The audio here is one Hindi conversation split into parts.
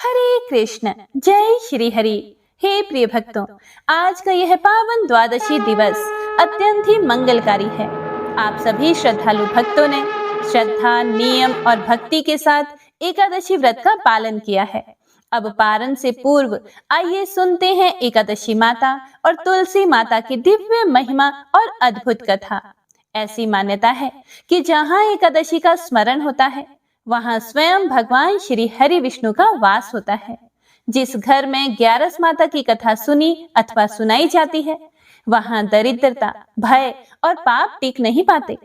हरे कृष्ण, जय श्री हरि। हे प्रिय भक्तों, आज का यह पावन द्वादशी दिवस अत्यंत ही मंगलकारी है। आप सभी श्रद्धालु भक्तों ने श्रद्धा, नियम और भक्ति के साथ एकादशी व्रत का पालन किया है। अब पारण से पूर्व आइए सुनते हैं एकादशी माता और तुलसी माता की दिव्य महिमा और अद्भुत कथा। ऐसी मान्यता है कि जहाँ एकादशी का स्मरण होता है, वहां स्वयं भगवान श्री हरि विष्णु का वास होता है। जिस घर में 11 माता की कथा सुनी अथवा सुनाई जाती है, वहां दरिद्रता, भय और पाप टिक नहीं पाते।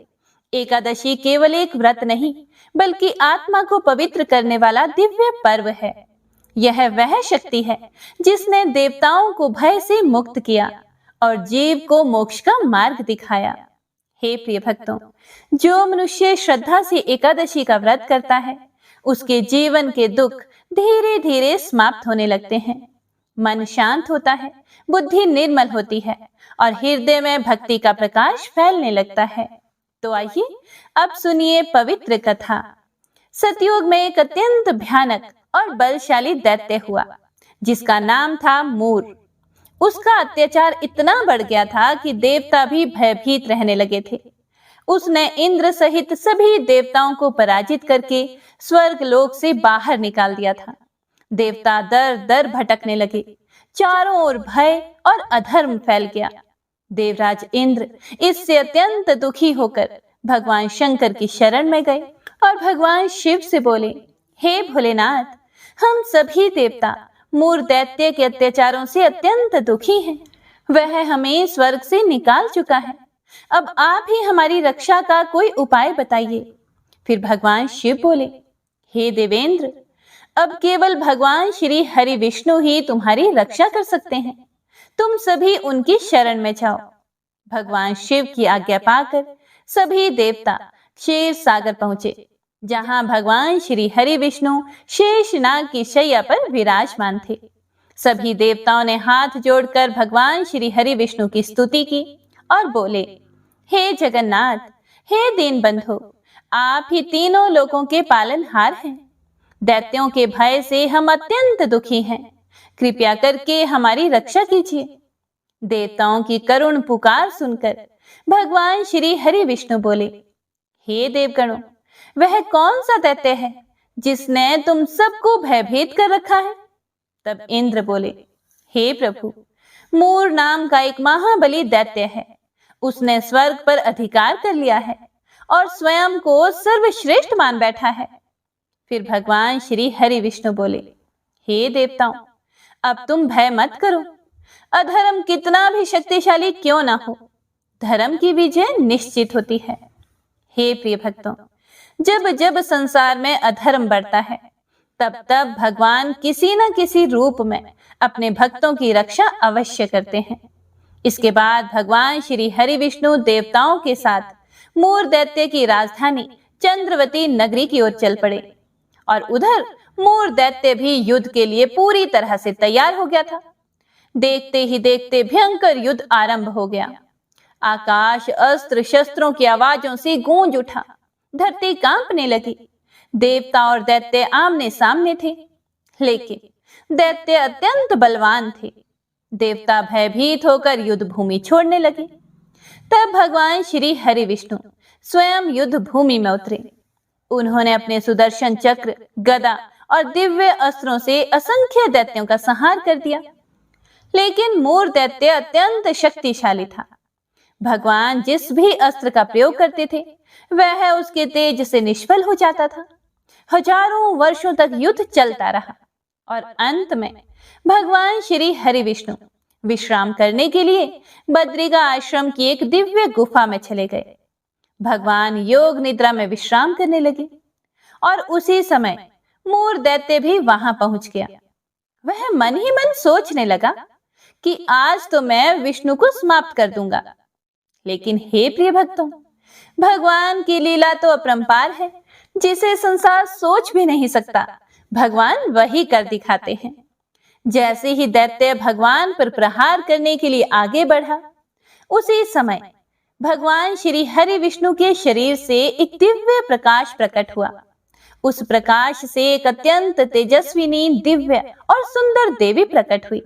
एकादशी केवल एक व्रत नहीं, बल्कि आत्मा को पवित्र करने वाला दिव्य पर्व है। यह वह शक्ति है जिसने देवताओं को भय से मुक्त किया और जीव को मोक्ष का मार्ग दिखाया। हे प्रिय भक्तों, जो मनुष्य श्रद्धा से एकादशी का व्रत करता है, उसके जीवन के दुख धीरे धीरे समाप्त होने लगते हैं। मन शांत होता है, बुद्धि निर्मल होती है और हृदय में भक्ति का प्रकाश फैलने लगता है। तो आइए अब सुनिए पवित्र कथा। सतयुग में एक अत्यंत भयानक और बलशाली दैत्य हुआ, जिसका नाम था मूर। उसका अत्याचार इतना बढ़ गया था कि देवता भी भयभीत रहने लगे थे। उसने इंद्र सहित सभी देवताओं को पराजित करके स्वर्ग लोक से बाहर निकाल दिया था। देवता दर दर भटकने लगे, चारों ओर भय और अधर्म फैल गया। देवराज इंद्र इससे अत्यंत दुखी होकर भगवान शंकर की शरण में गए और भगवान शिव से बोले, हे भोलेनाथ, हम सभी देवता मूर दैत्य के अत्याचारों से अत्यंत दुखी हैं। वह हमें स्वर्ग से निकाल चुका है। अब आप ही हमारी रक्षा का कोई उपाय बताइए। फिर भगवान शिव बोले, हे देवेंद्र, अब केवल भगवान श्री हरि विष्णु ही तुम्हारी रक्षा कर सकते हैं। तुम सभी उनकी शरण में जाओ। भगवान शिव की आज्ञा पाकर सभी देवता क्षीर सागर पहुंचे, जहां भगवान श्री हरि विष्णु शेषनाग की शैया पर विराजमान थे। सभी देवताओं ने हाथ जोड़कर भगवान श्री हरि विष्णु की स्तुति की और बोले, हे जगन्नाथ, हे दीनबंधु, आप ही तीनों लोकों के पालनहार हैं। दैत्यों के भय से हम अत्यंत दुखी हैं। कृपया करके हमारी रक्षा कीजिए। देवताओं की करुण पुकार सुनकर भगवान श्री हरि विष्णु बोले, हे देवगणों, वह कौन सा दैत्य है जिसने तुम सबको भयभीत कर रखा है? तब इंद्र बोले, हे प्रभु, मूर नाम का एक महाबली दैत्य है। उसने स्वर्ग पर अधिकार कर लिया है और स्वयं को सर्वश्रेष्ठ मान बैठा है। फिर भगवान श्री हरि विष्णु बोले, हे देवताओं, अब तुम भय मत करो। अधर्म कितना भी शक्तिशाली क्यों ना हो, धर्म की विजय निश्चित होती है। हे प्रिय भक्तों, जब जब संसार में अधर्म बढ़ता है, तब तब भगवान किसी न किसी रूप में अपने भक्तों की रक्षा अवश्य करते हैं। इसके बाद भगवान श्री हरि विष्णु देवताओं के साथ मूर दैत्य की राजधानी चंद्रवती नगरी की ओर चल पड़े और उधर मूर दैत्य भी युद्ध के लिए पूरी तरह से तैयार हो गया था। देखते ही देखते भयंकर युद्ध आरंभ हो गया। आकाश अस्त्र शस्त्रों की आवाजों से गूंज उठा, धरती कांपने लगी। देवता और दैत्य आमने सामने थे, लेकिन दैत्य अत्यंत बलवान थे। देवता भयभीत होकर युद्ध भूमि छोड़ने लगे। तब भगवान श्री हरि विष्णु स्वयं युद्ध भूमि में उतरे। उन्होंने अपने सुदर्शन चक्र, गदा और दिव्य अस्त्रों से असंख्य दैत्यों का संहार कर दिया। लेकिन मूर दैत्य अत्यंत शक्तिशाली था। भगवान जिस भी अस्त्र का प्रयोग करते थे, वह उसके तेज से निष्फल हो जाता था। हजारों वर्षों तक युद्ध चलता रहा और अंत में भगवान श्री हरि विष्णु विश्राम करने के लिए बद्रिका आश्रम की एक दिव्य गुफा में चले गए। भगवान योग निद्रा में विश्राम करने लगे और उसी समय मूर दैत्य भी वहां पहुंच गया। वह मन ही मन सोचने लगा कि आज तो मैं विष्णु को समाप्त कर दूंगा। लेकिन हे प्रिय भक्तों, भगवान की लीला तो अपरंपार है, जिसे संसार सोच भी नहीं सकता। भगवान वही कर दिखाते हैं। जैसे ही दैत्य भगवान पर प्रहार करने के लिए आगे बढ़ा, उसी समय भगवान श्री हरि विष्णु के शरीर से एक दिव्य प्रकाश प्रकट हुआ। उस प्रकाश से एक अत्यंत तेजस्विनी, दिव्य और सुंदर देवी प्रकट हुई।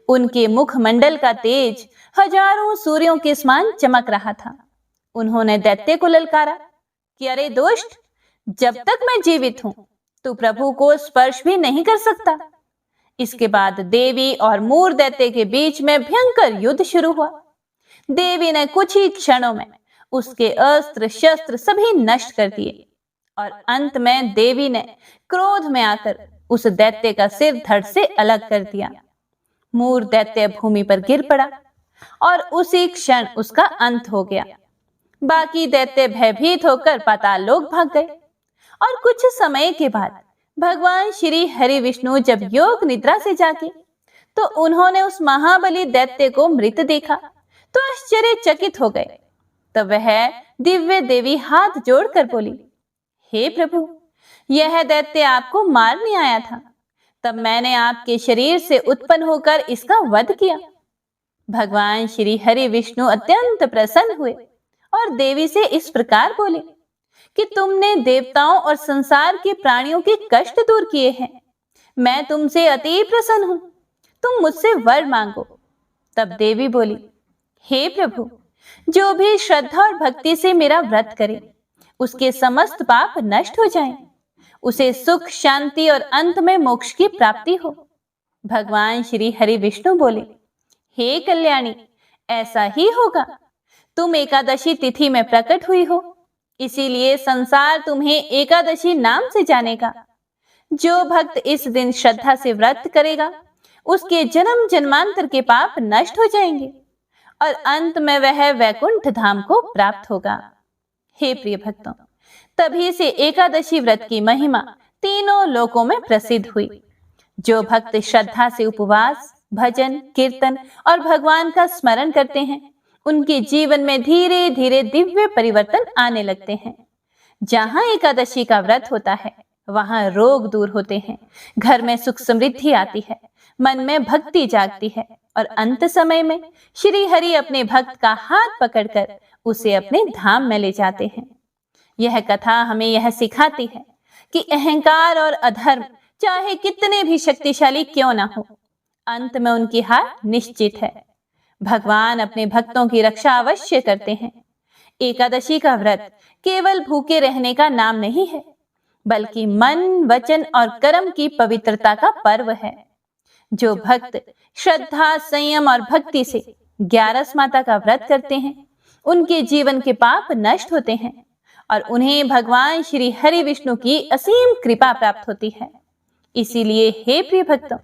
उनके मुखमंडल का तेज हजारों सूर्यों के समान चमक रहा था। उन्होंने दैत्य को ललकारा कि अरे दुष्ट, जब तक मैं जीवित हूं तू प्रभु को स्पर्श भी नहीं कर सकता। इसके बाद देवी और मूर दैत्य के बीच में भयंकर युद्ध शुरू हुआ। देवी ने कुछ ही क्षणों में उसके अस्त्र शस्त्र सभी नष्ट कर दिए और अंत में देवी ने क्रोध में आकर उस दैत्य का सिर धड़ से अलग कर दिया। मूर दैत्य भूमि पर गिर पड़ा और उसी क्षण उसका अंत हो गया। बाकी दैत्य भयभीत होकर पाताल लोक भाग गए और कुछ समय के बाद भगवान श्री हरि विष्णु जब योग निद्रा से जागे तो उन्होंने उस महाबली दैत्य को मृत देखा तो आश्चर्यचकित हो गए। तब वह दिव्य देवी हाथ जोड़कर बोली, हे प्रभु, यह दैत्य आपको मारने आया था, तब मैंने आपके शरीर से उत्पन्न होकर इसका वध किया। भगवान श्री हरि विष्णु अत्यंत प्रसन्न हुए और देवी से इस प्रकार बोले कि तुमने देवताओं और संसार के प्राणियों के कष्ट दूर किए हैं। मैं तुमसे अति प्रसन्न हूं, तुम मुझसे वर मांगो। तब देवी बोली, हे प्रभु, जो भी श्रद्धा और भक्ति से मेरा व्रत करे उसके समस्त पाप नष्ट हो जाएं, उसे सुख, शांति और अंत में मोक्ष की प्राप्ति हो। भगवान श्री हरि विष्णु बोले, हे कल्याणी, ऐसा ही होगा। तुम एकादशी तिथि में प्रकट हुई हो, इसीलिए संसार तुम्हें एकादशी नाम से जानेगा। जो भक्त इस दिन श्रद्धा से व्रत करेगा उसके जन्म जन्मांतर के पाप नष्ट हो जाएंगे और अंत में वह वैकुंठ धाम को प्राप्त होगा। हे प्रिय भक्तों, तभी से एकादशी व्रत की महिमा तीनों लोकों में प्रसिद्ध हुई। जो भक्त श्रद्धा से उपवास, भजन, कीर्तन और भगवान का स्मरण करते हैं उनके जीवन में धीरे धीरे दिव्य परिवर्तन आने लगते हैं। जहां एकादशी का व्रत होता है वहां रोग दूर होते हैं, घर में सुख समृद्धि आती है, मन में भक्ति जागती है और अंत समय में श्री हरि अपने भक्त का हाथ पकड़कर उसे अपने धाम में ले जाते हैं। यह कथा हमें यह सिखाती है कि अहंकार और अधर्म चाहे कितने भी शक्तिशाली क्यों ना हो, अंत में उनकी हार निश्चित है। भगवान अपने भक्तों की रक्षा अवश्य करते हैं। एकादशी का व्रत केवल भूखे रहने का नाम नहीं है, बल्कि मन, वचन और कर्म की पवित्रता का पर्व है। जो भक्त श्रद्धा, संयम और भक्ति से 11 माता का व्रत करते हैं उनके जीवन के पाप नष्ट होते हैं और उन्हें भगवान श्री हरि विष्णु की असीम कृपा प्राप्त होती है। इसीलिए हे प्रिय भक्तों,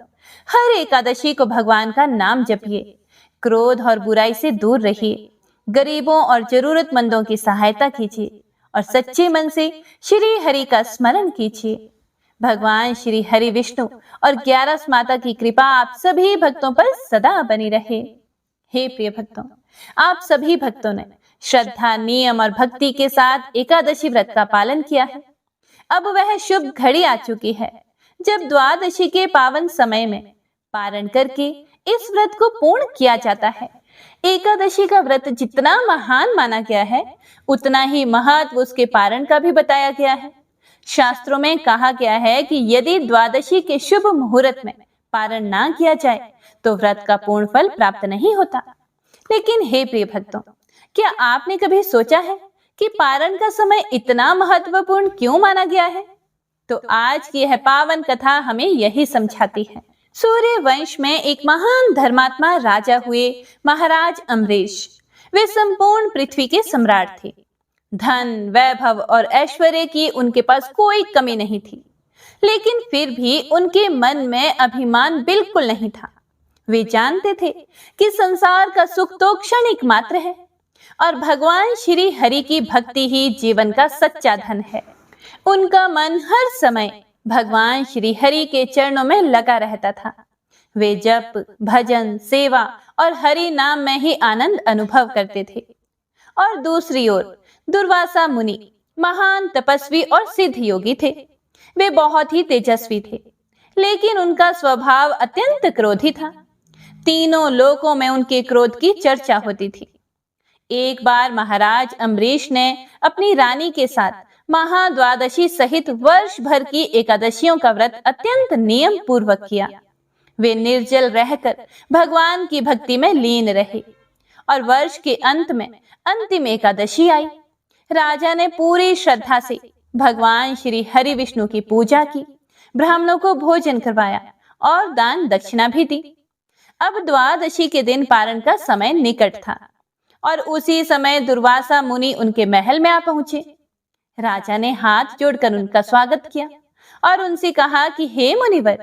हर एकादशी को भगवान का नाम जपिए, क्रोध और बुराई से दूर रहिए, गरीबों और जरूरतमंदों की सहायता कीजिए और सच्चे मन से श्री हरि का स्मरण कीजिए। भगवान श्री हरि विष्णु और 11 माता की कृपा आप सभी भक्तों पर सदा बनी रहे। हे प्रिय भक्तों, आप सभी भक्तों ने श्रद्धा, नियम और भक्ति के साथ एकादशी व्रत का पालन किया है। अब वह शुभ घड़ी आ चुकी है जब द्वादशी के पावन समय में पारण करके इस व्रत को पूर्ण किया जाता है। एकादशी का व्रत जितना महान माना गया है उतना ही महत्व उसके पारण का भी बताया गया है। शास्त्रों में कहा गया है कि यदि द्वादशी के शुभ मुहूर्त में पारण ना किया जाए तो व्रत का पूर्ण फल प्राप्त नहीं होता। लेकिन हे प्रिय भक्तों, क्या आपने कभी सोचा है कि पारण का समय इतना महत्वपूर्ण क्यों माना गया है? तो आज की यह पावन कथा हमें यही समझाती है। सूर्य वंश में एक महान धर्मात्मा राजा हुए महाराज अम्बरीश। वे संपूर्ण पृथ्वी के सम्राट थे। धन, वैभव और ऐश्वर्य की उनके पास कोई कमी नहीं थी, लेकिन फिर भी उनके मन में अभिमान बिल्कुल नहीं था। वे जानते थे कि संसार का सुख तो क्षणिक मात्र है और भगवान श्री हरि की भक्ति ही जीवन का सच्चा धन है। उनका मन हर समय भगवान श्री हरि के चरणों में लगा रहता था। वे जप, भजन, सेवा और हरि नाम में ही आनंद अनुभव करते थे। और दूसरी ओर दुर्वासा मुनि महान तपस्वी और सिद्ध योगी थे। वे बहुत ही तेजस्वी थे, लेकिन उनका स्वभाव अत्यंत क्रोधी था। तीनों लोकों में उनके क्रोध की चर्चा होती थी। एक बार महाराज अम्बरीश ने अपनी रानी के साथ महाद्वादशी सहित वर्ष भर की एकादशियों का व्रत अत्यंत नियम पूर्वक किया। वे निर्जल रहकर भगवान की भक्ति में लीन रहे और वर्ष के अंत में अंतिम एकादशी आई। राजा ने पूरी श्रद्धा से भगवान श्री हरि विष्णु की पूजा की, ब्राह्मणों को भोजन करवाया और दान दक्षिणा भी दी। अब द्वादशी के दिन पारण का समय निकट था और उसी समय दुर्वासा मुनि उनके महल में आ पहुंचे। राजा ने हाथ जोड़कर उनका स्वागत किया और उनसे कहा कि हे मुनिवर,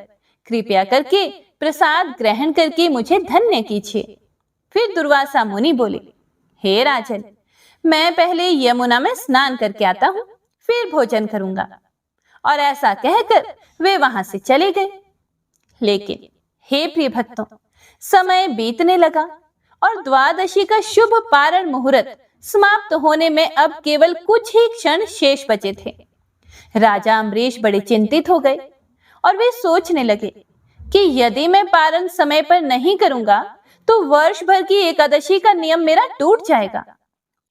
कृपया करके प्रसाद ग्रहण करके मुझे धन्य कीजिए। फिर दुर्वासा मुनि बोले, हे राजन, मैं पहले यमुना में स्नान करके आता हूं, फिर भोजन करूंगा। और ऐसा कहकर वे वहां से चले गए। लेकिन हे प्रिय भक्तों, समय बीतने लगा और द्वादशी का शुभ पारण मुहूर्त समाप्त होने में अब केवल कुछ ही क्षण शेष बचे थे। राजा अम्बरीश बड़े चिंतित हो गए और वे सोचने लगे कि यदि मैं पारण समय पर नहीं करूंगा तो वर्ष भर की एकादशी का नियम मेरा टूट जाएगा,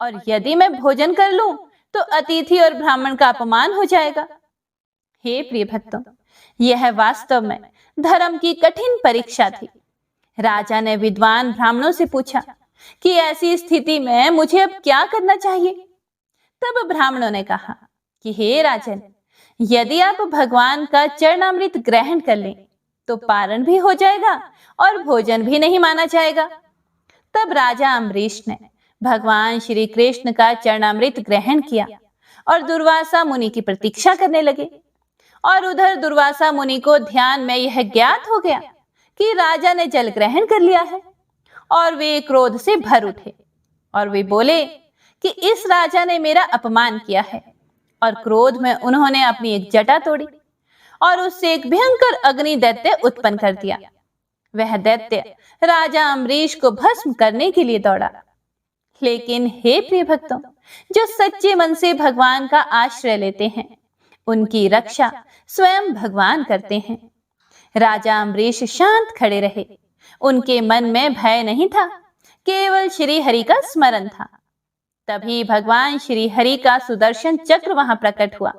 और यदि मैं भोजन कर लूं तो अतिथि और ब्राह्मण का अपमान हो जाएगा। हे प्रिय भक्तों, यह वास्तव में धर्म की कठिन परीक्षा थी। राजा ने विद्वान ब्राह्मणों से पूछा कि ऐसी स्थिति में मुझे अब क्या करना चाहिए। तब ब्राह्मणों ने कहा कि हे राजन, यदि आप भगवान का चरणामृत ग्रहण कर लें तो पारण भी हो जाएगा और भोजन भी नहीं माना जाएगा। तब राजा अम्बरीश ने भगवान श्री कृष्ण का चरणामृत ग्रहण किया और दुर्वासा मुनि की प्रतीक्षा करने लगे। और उधर दुर्वासा मुनि को ध्यान में यह ज्ञात हो गया कि राजा ने जल ग्रहण कर लिया है, और वे क्रोध से भर उठे और वे बोले कि इस राजा ने मेरा अपमान किया है। और क्रोध में उन्होंने अपनी एक जटा तोड़ी और उससे एक भयंकर अग्नि दैत्य उत्पन्न कर दिया। वह दैत्य राजा अम्बरीश को भस्म करने के लिए दौड़ा। लेकिन हे प्रिय भक्तों, जो सच्चे मन से भगवान का आश्रय लेते हैं उनकी रक्षा स्वयं भगवान करते हैं। राजा अम्बरीश शांत खड़े रहे। उनके मन में भय नहीं था, केवल श्री हरि का स्मरण था। तभी भगवान श्री हरि का सुदर्शन चक्र वहां प्रकट हुआ।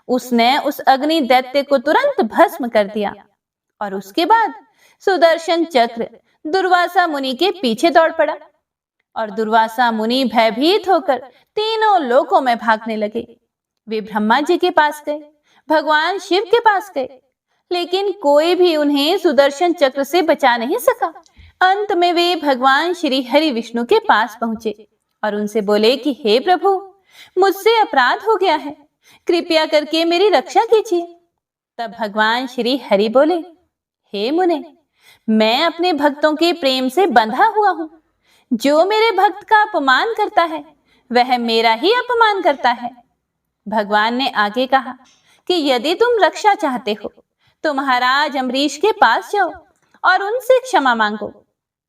उसने उस अग्नि दैत्य को तुरंत भस्म कर दिया और उसके बाद सुदर्शन चक्र दुर्वासा मुनि के पीछे दौड़ पड़ा और दुर्वासा मुनि भयभीत होकर तीनों लोकों में भागने लगे। वे ब्रह्मा जी के पास गए, भगवान शिव के पास गए, लेकिन कोई भी उन्हें सुदर्शन चक्र से बचा नहीं सका। अंत में वे भगवान श्री हरि विष्णु के पास पहुंचे और उनसे बोले कि हे प्रभु, मुझसे अपराध हो गया है, कृपया करके मेरी रक्षा कीजिए। तब भगवान श्री हरि बोले, हे मुने, मैं अपने भक्तों के प्रेम से बंधा हुआ हूं। जो मेरे भक्त का अपमान करता है वह मेरा ही अपमान करता है। भगवान ने आगे कहा कि यदि तुम रक्षा चाहते हो तो महाराज अम्बरीश के पास जाओ और उनसे क्षमा मांगो।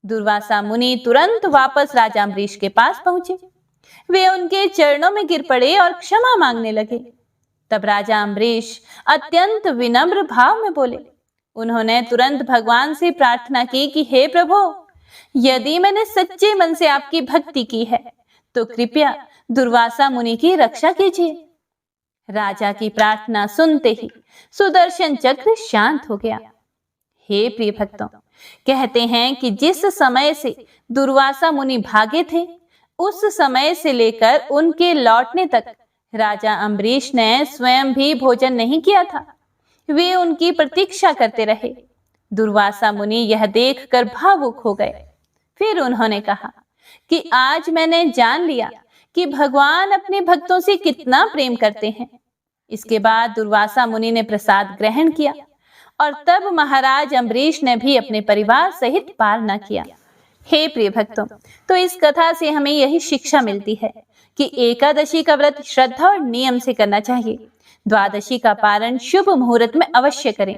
दुर्वासा मुनि तुरंत वापस राजा अम्बरीश के पास पहुंचे। वे उनके चरणों में गिर पड़े और क्षमा मांगने लगे। तब राजा अम्बरीश अत्यंत विनम्र भाव में बोले। उन्होंने तुरंत भगवान से प्रार्थना की कि हे प्रभु, यदि मैंने सच्चे मन से आपकी भक्ति की है तो कृपया दुर्वासा मुनि की रक्षा कीजिए। राजा की प्रार्थना सुनते ही सुदर्शन चक्र शांत हो गया। हे प्रिय भक्तों, कहते हैं कि जिस समय से दुर्वासा मुनि भागे थे उस समय से लेकर उनके लौटने तक राजा अम्बरीश ने स्वयं भी भोजन नहीं किया था। वे उनकी प्रतीक्षा करते रहे। दुर्वासा मुनि यह देखकर भावुक हो गए। फिर उन्होंने कहा कि आज मैंने जान लिया कि भगवान अपने भक्तों से कितना प्रेम करते हैं। इसके बाद दुर्वासा मुनि ने प्रसाद ग्रहण किया और तब महाराज अम्बरीश ने भी अपने परिवार सहित पारणा किया। हे प्रिय भक्तों, तो इस कथा से हमें यही शिक्षा मिलती है कि एकादशी का व्रत श्रद्धा और नियम से करना चाहिए। द्वादशी का पारण शुभ मुहूर्त में अवश्य करें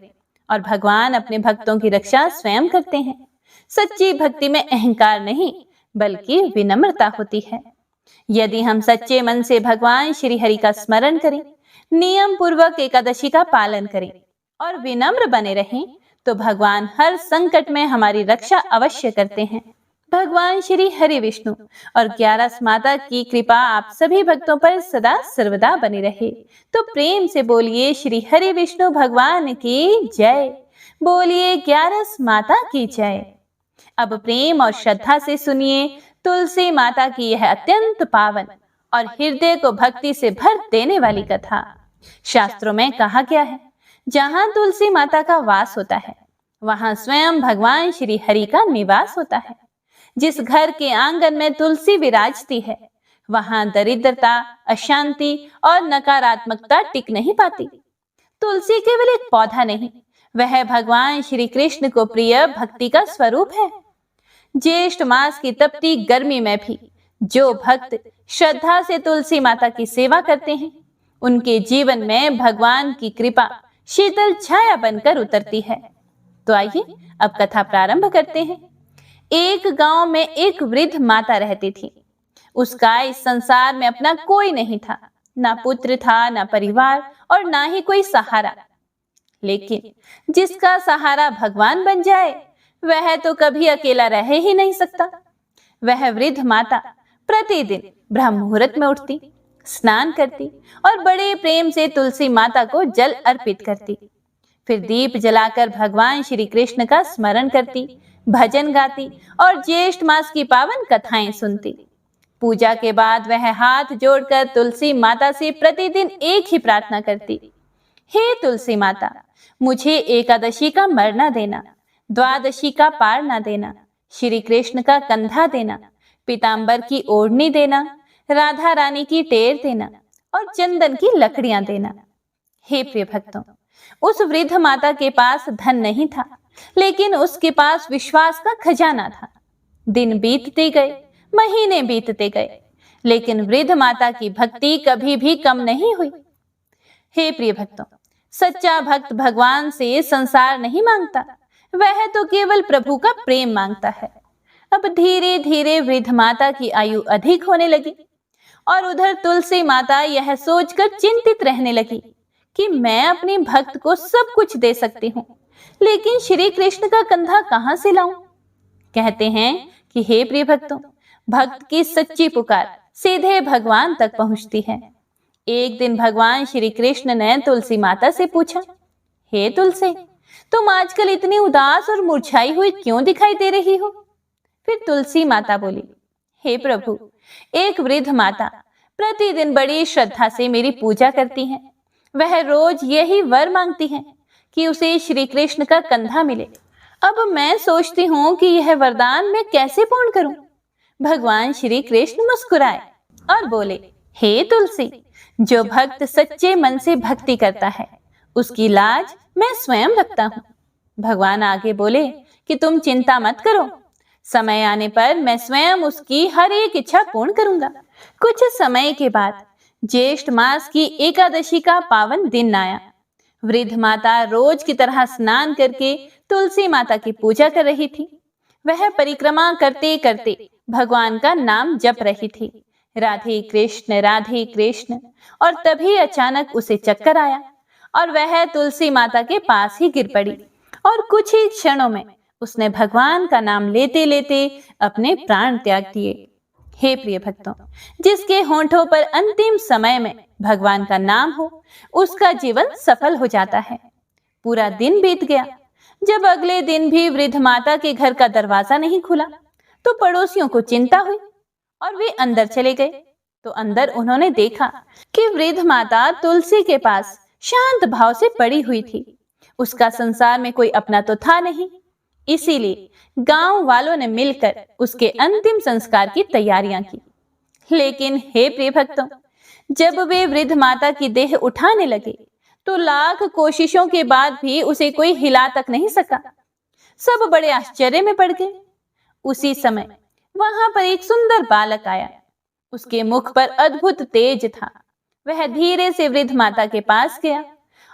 और भगवान अपने भक्तों की रक्षा स्वयं करते हैं। सच्ची भक्ति में अहंकार नहीं बल्कि विनम्रता होती है। यदि हम सच्चे मन से भगवान श्री हरि का स्मरण करें, नियम पूर्वक एकादशी का पालन करें और विनम्र बने रहें तो भगवान हर संकट में हमारी रक्षा अवश्य करते हैं। भगवान श्री हरि विष्णु और 11 माता की कृपा आप सभी भक्तों पर सदा सर्वदा बनी रहे। तो प्रेम से बोलिए श्री हरि विष्णु भगवान की जय, बोलिए 11 माता की जय। अब प्रेम और श्रद्धा से सुनिए तुलसी माता की यह अत्यंत पावन और हृदय को भक्ति से भर देने वाली कथा। शास्त्रों में कहा गया है, जहां तुलसी माता का वास होता है वहां स्वयं भगवान श्री हरि का निवास होता है। जिस घर के आंगन में तुलसी विराजती है वहां दरिद्रता, अशांति और नकारात्मकता टिक नहीं पाती। तुलसी केवल एक पौधा नहीं, वह भगवान श्री कृष्ण को प्रिय भक्ति का स्वरूप है। ज्येष्ठ मास की तपती गर्मी में भी जो भक्त श्रद्धा से तुलसी माता की सेवा करते हैं उनके जीवन में भगवान की कृपा शीतल छाया बनकर उतरती है। तो आइए अब कथा प्रारंभ करते हैं। एक गांव में एक वृद्ध माता रहती थी। उसका इस संसार में अपना कोई नहीं था, ना पुत्र था, ना परिवार और ना ही कोई सहारा। लेकिन जिसका सहारा भगवान बन जाए वह तो कभी अकेला रह ही नहीं सकता। वह वृद्ध माता प्रतिदिन ब्रह्म मुहूर्त में उठती, स्नान करती और बड़े प्रेम से तुलसी माता को जल अर्पित करती। फिर दीप जलाकर भगवान श्री कृष्ण का स्मरण करती, भजन गाती और ज्येष्ठ मास की पावन कथाएं सुनती। पूजा के बाद वह हाथ जोड़कर तुलसी माता से प्रतिदिन एक ही प्रार्थना करती, हे तुलसी माता, मुझे एकादशी का मर न देना, द्वादशी का पार न देना, श्री कृष्ण का कंधा देना, पीतांबर की ओढ़नी देना, राधा रानी की टेर देना और चंदन की लकड़ियां देना। हे प्रिय भक्तों, उस वृद्ध माता के पास धन नहीं था, लेकिन उसके पास विश्वास का खजाना था। दिन बीतते गए, महीने बीतते गए, लेकिन वृद्ध माता की भक्ति कभी भी कम नहीं हुई। हे प्रिय भक्तों, सच्चा भक्त भगवान से संसार नहीं मांगता, वह तो केवल प्रभु का प्रेम मांगता है। अब धीरे धीरे वृद्ध माता की आयु अधिक होने लगी और उधर तुलसी माता यह सोचकर चिंतित रहने लगी कि मैं अपने भक्त को सब कुछ दे सकती हूँ, लेकिन श्री कृष्ण का कंधा कहां से लाऊं? कहते हैं कि हे प्रिय भक्तों, भक्त की सच्ची पुकार सीधे भगवान तक पहुंचती है। एक दिन भगवान श्री कृष्ण ने तुलसी माता से पूछा, हे तुलसी, तुम आजकल इतनी उदास और मुरझाई हुई क्यों दिखाई दे रही हो? फिर तुलसी माता बोली, हे प्रभु, एक वृद्ध माता प्रतिदिन बड़ी श्रद्धा से मेरी पूजा करती हैं। वह रोज यही वर मांगती हैं कि उसे श्री कृष्ण का कंधा मिले। अब मैं सोचती हूँ कि यह वरदान मैं कैसे पूर्ण करूं? भगवान श्री कृष्ण मुस्कुराए और बोले, हे तुलसी, जो भक्त सच्चे मन से भक्ति करता है उसकी लाज मैं स्वयं रखता हूँ। भगवान आगे बोले कि तुम चिंता मत करो, समय आने पर मैं स्वयं उसकी हर एक इच्छा पूर्ण करूंगा। कुछ समय के बाद ज्येष्ठ मास की एकादशी का पावन दिन आया। वृद्ध माता रोज की तरह स्नान करके तुलसी माता की पूजा कर रही थी। वह परिक्रमा करते करते भगवान का नाम जप रही थी, राधे कृष्ण, और तभी अचानक उसे चक्कर आया और वह तुलसी माता के पास ही गिर पड़ी और कुछ ही क्षणों में उसने भगवान का नाम लेते लेते अपने प्राण त्याग दिए। हे प्रिय भक्तों, जिसके होंठों पर अंतिम समय में भगवान का नाम हो उसका जीवन सफल हो जाता है। पूरा दिन बीत गया। जब अगले दिन भी वृद्ध माता के घर का दरवाजा नहीं खुला तो पड़ोसियों को चिंता हुई और वे अंदर चले गए। तो अंदर उन्होंने देखा कि वृद्ध माता तुलसी के पास शांत भाव से पड़ी हुई थी। उसका संसार में कोई अपना तो था नहीं, इसीलिए गांव वालों ने मिलकर उसके अंतिम संस्कार की तैयारियां की। लेकिन हे प्रिय भक्तों, जब वे वृद्ध माता की देह उठाने लगे तो लाख कोशिशों के बाद भी उसे कोई हिला तक नहीं सका। सब बड़े आश्चर्य में पड़ गए। उसी समय वहां पर एक सुंदर बालक आया। उसके मुख पर अद्भुत तेज था। वह धीरे से वृद्ध माता के पास गया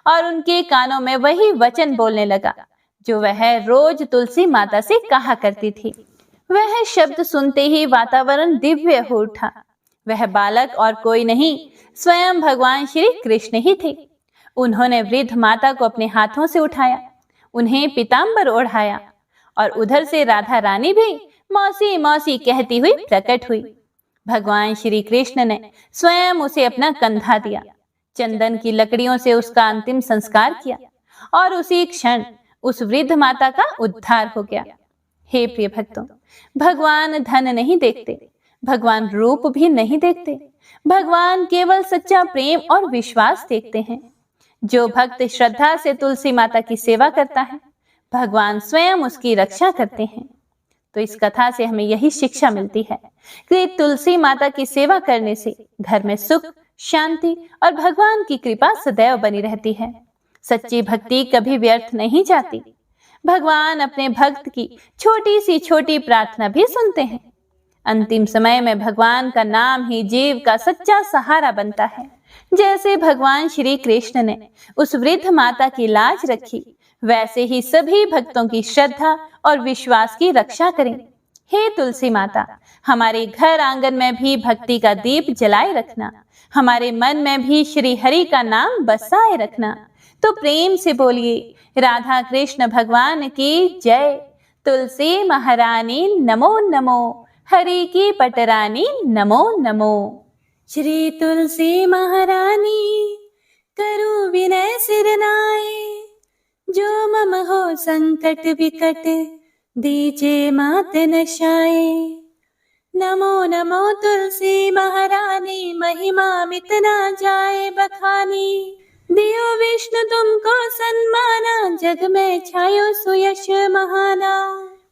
और उनके कानों में वही वचन बोलने लगा जो वह रोज तुलसी माता से कहा करती थी। वह शब्द सुनते ही वातावरण दिव्य हो उठा। वह बालक और कोई नहीं, स्वयं भगवान श्री कृष्ण ही थे। उन्होंने वृद्ध माता को अपने हाथों से उठाया, उन्हें पीतांबर ओढ़ाया और उधर से राधा रानी भी मौसी मौसी कहती हुई प्रकट हुई। भगवान श्री कृष्ण ने स्वयं उसे अपना कंधा दिया, चंदन की लकड़ियों से उसका अंतिम संस्कार किया और उसी क्षण उस वृद्ध माता का उद्धार हो गया। हे प्रिय भक्तों, भगवान धन नहीं देखते, भगवान रूप भी नहीं देखते, भगवान केवल सच्चा प्रेम और विश्वास देखते हैं। जो भक्त श्रद्धा से तुलसी माता की सेवा करता है, भगवान स्वयं उसकी रक्षा करते हैं। तो इस कथा से हमें यही शिक्षा मिलती है कि तुलसी माता की सेवा करने से घर में सुख, शांति और भगवान की कृपा सदैव बनी रहती है। सच्ची भक्ति कभी व्यर्थ नहीं जाती। भगवान अपने भक्त की छोटी सी छोटी प्रार्थना भी सुनते हैं। अंतिम समय में भगवान का नाम ही जीव का सच्चा सहारा बनता है। जैसे भगवान श्री कृष्ण ने उस वृद्ध माता की लाज रखी, वैसे ही सभी भक्तों की श्रद्धा और विश्वास की रक्षा करें। हे तुलसी माता, हमारे घर आंगन में भी भक्ति का दीप जलाए रखना, हमारे मन में भी श्री हरि का नाम बसाए रखना। तो प्रेम से बोलिए राधा कृष्ण भगवान की जय। तुलसी महारानी नमो नमो, हरि की पटरानी नमो नमो। श्री तुलसी महारानी करूं विनय सिर नाए, जो मम हो संकट विकट दीजे मात नशाए। नमो नमो तुलसी महारानी, महिमा मिट ना जाए बखानी। दियो विष्णु तुमको सन्माना, जग में छायो सुयश महाना।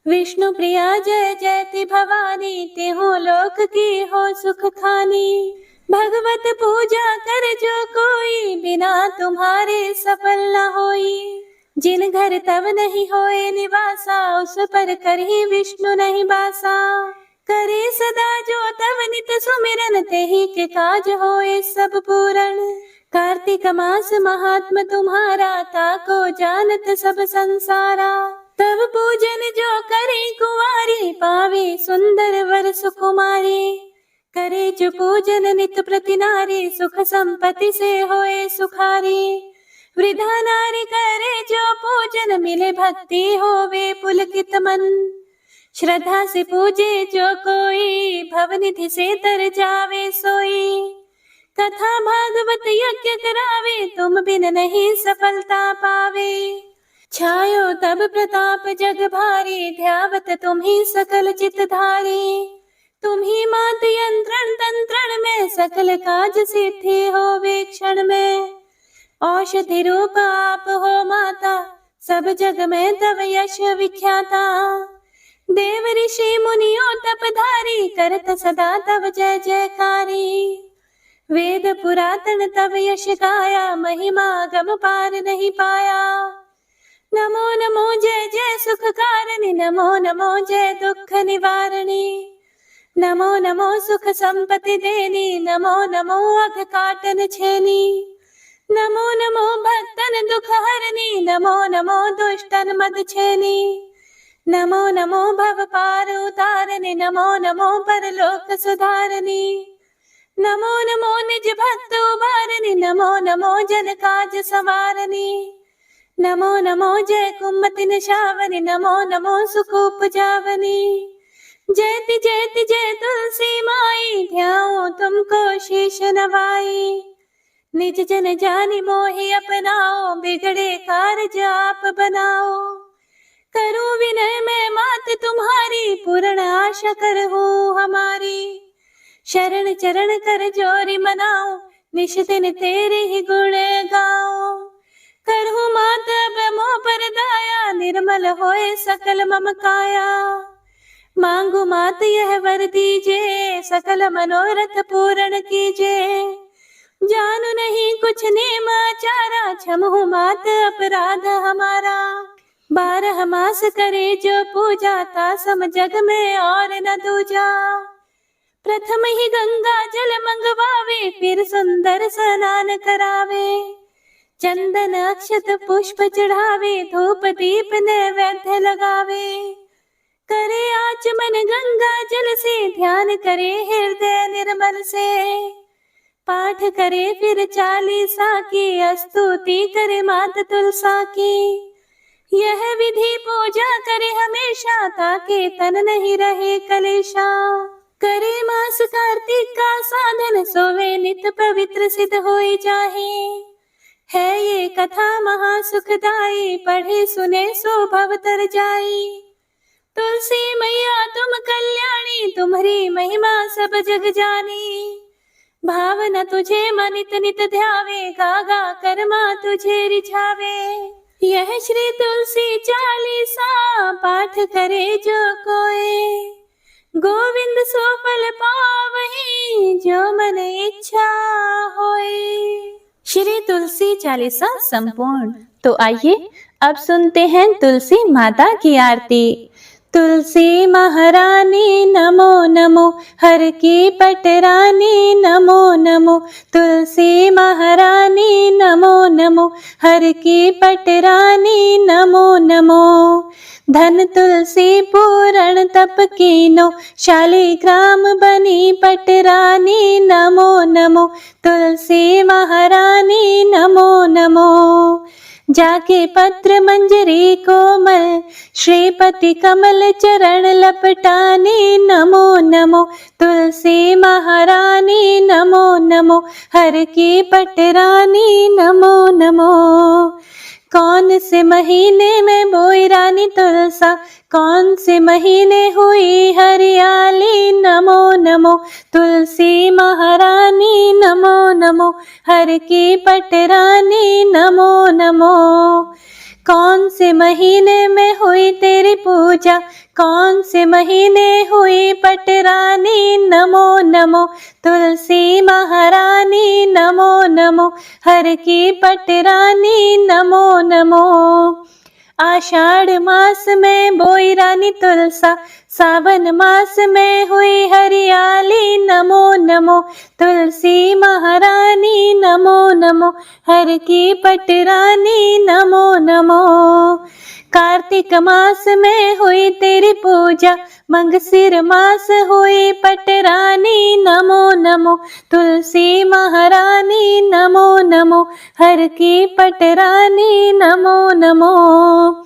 विष्णु प्रिया जय जयति भवानी, तेहो लोक की हो सुख खानी। भगवत पूजा कर जो कोई, बिना तुम्हारे सफल न होई। जिन घर तब नहीं होए निवासा, उस पर करही विष्णु नहीं बासा। करे सदा जो तब नित सुमिरन, तेहि के काज होए सब पूरन। कार्तिक मास महात्म तुम्हारा, ताको जानत सब संसारा। तब पूजन जो करे कुंवारी, पावे सुंदर वर सुकुमारी। करे जो पूजन नित प्रति नारी, सुख संपत्ति से होए सुखारी। वृद्धा नारी करे जो पूजन, मिले भक्ति होवे पुलकित मन। श्रद्धा से पूजे जो कोई, भवनिधि से तर जावे सोई। कथा भागवत यज्ञ करावे, तुम बिन नहीं सफलता पावे। छायो तब प्रताप जग भारी, ध्यावत तुम्ही सकल चित धारी। तुम्ही मात यंत्रण तंत्रण में, सकल काज सिद्धि होवे क्षण में। औषधि रूप आप हो माता, सब जग में तव यश विख्याता। देव ऋषि मुनियों तपधारी, करत सदा तव जय जयकारी। वेद पुरातन तव यश गाया, महिमा गम पार नहीं पाया। नमो नमो जय जय सुख कारणि, नमो नमो जय दुख निवारणी। नमो नमो सुख संपत्ति देनी, नमो नमो अघ काटन छेनी। नमो नमो भक्तन दुख हरनी, नमो नमो दुष्टन मद छेनी। नमो नमो भव पार उतारनी, नमो नमो परलोक सुधारनी। नमो नमो निज भक्त उबारनी, नमो नमो जन काज संवारनी। नमो नमो जय कुमति निशावनी, नमो नमो सुख उपजावनी। जयति जयति जय तुलसी माई, ध्याओ तुमको शीश नवाई। निज जन जानि मोहि अपनाओ, बिगड़े कार्य आप बनाओ। करूं विनय मैं मात तुम्हारी, पूर्ण आशा करहूं हमारी। शरण चरण कर जोरी मनाओ, निश दिन तेरे ही गुण गाओ। करहूं मात अब मोह पर दाया, निर्मल होए सकल मम काया। मांगू मात यह वर दीजे, सकल मनोरथ पूर्ण कीजे। जानू नहीं कुछ नेम आचारा, क्षमहु मात अपराध हमारा। 12 मास करे जो पूजा, ता सम जग में और न दूजा। प्रथम ही गंगा जल मंगवावे, फिर सुंदर स्नान करावे। चंदन अक्षत पुष्प चढ़ावे, धूप दीप नैवेद्य लगावे। करे आचमन गंगा जल से, ध्यान करे हृदय निर्मल से। पाठ करे फिर 40 की, स्तुति करे मात तुलसा की। यह विधि पूजा करे हमेशा, ताके तन नहीं रहे कलेशा। करे मास कार्तिक का साधन, सोवे नित पवित्र सिद्ध होई जाहे। है ये कथा महा सुखदाई, पढ़े सुने सो भव तर जाई। तुलसी मैया तुम कल्याणी, तुम्हारी महिमा सब जग जानी। भावना तुझे मन नित नित ध्यावे, गा गा कर माँ तुझे रिझावे। यह श्री तुलसी चालीसा, पाठ करे जो कोई। गोविंद सो फल पावहि, जो मन इच्छा होए। श्री तुलसी चालीसा संपूर्ण। तो आइए अब सुनते हैं तुलसी माता की आरती। तुलसी महारानी नमो नमो, हर की पटरानी नमो नमो। तुलसी महारानी नमो नमो, हर की पटरानी नमो नमो। धन तुलसी पूरण तप कीनो, शालिग्राम बनी पटरानी नमो नमो। तुलसी महारानी नमो नमो। जाके पत्र मंजरी कोमल, श्रीपति कमल चरण लपटानी नमो नमो। तुलसी महारानी नमो नमो, हर की पटरानी नमो नमो। कौन से महीने में बोई रानी तुलसा, कौन से महीने हुई हरियाली नमो नमो। तुलसी महारानी नमो नमो, हर की पटरानी नमो नमो। कौन से महीने में हुई तेरी पूजा, कौन से महीने हुई पटरानी नमो नमो। तुलसी महारानी नमो नमो, हर की पटरानी नमो नमो। आषाढ़ मास में बोई रानी तुलसा, सावन मास में हुई हरियाली नमो नमो। तुलसी महारानी नमो नमो, हर की पटरानी नमो नमो। कार्तिक मास में हुई तेरी पूजा, मंगसिर मास हुई पटरानी नमो नमो। तुलसी महारानी नमो नमो, हर की पटरानी नमो नमो।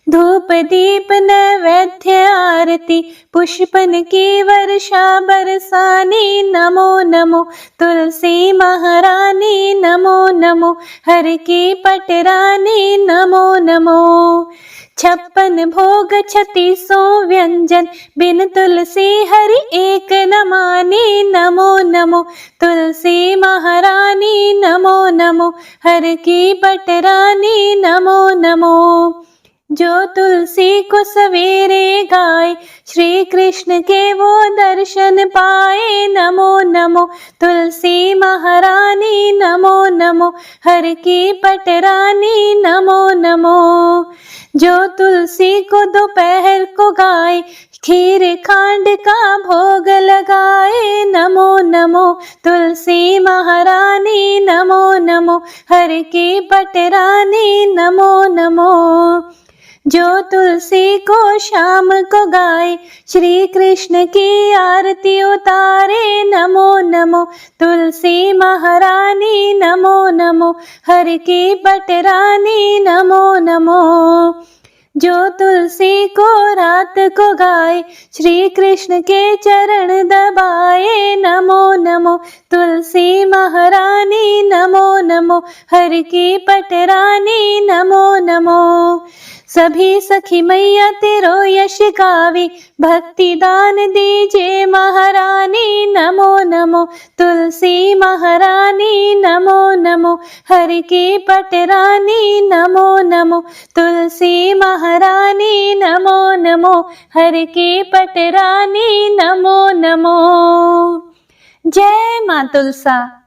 धूप दीप नैवेद्य आरती, पुष्पन की वर्षा बरसानी नमो नमो। तुलसी महारानी नमो नमो, हर की पटरानी नमो नमो। 56 भोग 36 व्यंजन, बिन तुलसी हरि एक न मानी नमो नमो। तुलसी महारानी नमो नमो, हर की पटरानी नमो नमो। जो तुलसी को सवेरे गाए, श्री कृष्ण के वो दर्शन पाए नमो नमो। तुलसी महारानी नमो नमो, हर की पटरानी नमो नमो। जो तुलसी को दोपहर को गाए, खीर खांड का भोग लगाए नमो नमो। तुलसी महारानी नमो नमो, हर की पटरानी नमो नमो। जो तुलसी को शाम को गाए, श्री कृष्ण की आरती उतारे नमो नमो। तुलसी महारानी नमो नमो, हर की पटरानी नमो नमो। जो तुलसी को रात को गाए, श्री कृष्ण के चरण दबाए नमो नमो। तुलसी महारानी नमो नमो, हर की पटरानी नमो नमो। सभी सखी मैया तेरो यश गावे, भक्ति दान दीजे महारानी नमो नमो। तुलसी महारानी नमो नमो, हर की पटरानी नमो नमो। तुलसी महारानी नमो नमो, हर की पटरानी नमो नमो। जय मां तुलसा।